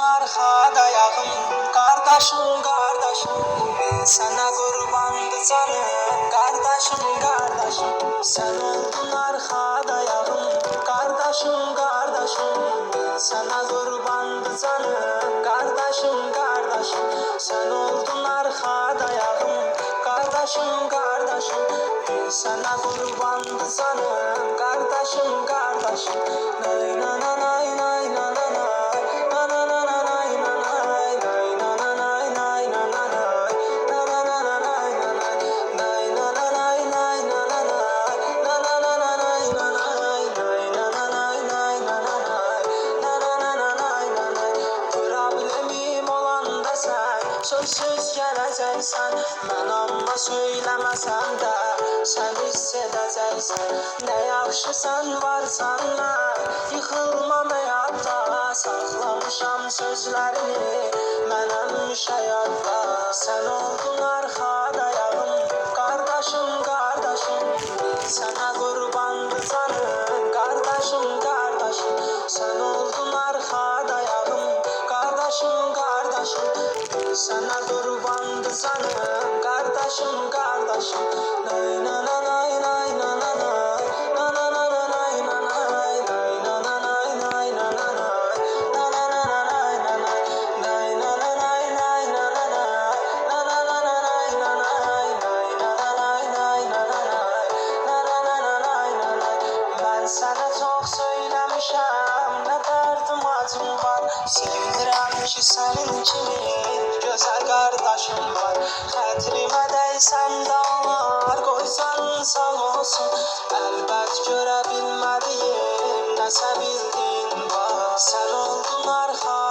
Arkadayağım kardeşim kardeşim, sana kurbandı canım kardeşim kardeşim. Sen oldun arkadayağım kardeşim kardeşim, sana kurbandı canım kardeşim kardeşim. Sen oldun arkadayağım kardeşim kardeşim, sana kurbandı canım kardeşim kardeşim. Nay nay nay nay nay nay. Sözsüz gələcəksən, mən amma söyləməsəm də sən hiss edəcəksən. Nə yaxşı sən varsan mən, yıxılmam həyatda. Saxlamışam sözlərini, mən əmmişə yadda. Sən oldun arxadayağım, qardaşım, qardaşım. Sənə qurbandı canım, qardaşım, qardaşım. Sən oldun arxadayağım, qardaşım, qardaşım. Sana kurbandı canım kardeşim kardeşim. Nay nay nay nay nay nay nay nay nay nay nay nay nay ben sana çok söylemişim, ne derdim acım var. Sevinirəm ki senin kimi güzel kardeşim var. Xətrimə dəysən dağlar qoysan sağ olsun. Əlbət görə bilmədiyim nəsə bildiyim var. Sən oldun arxa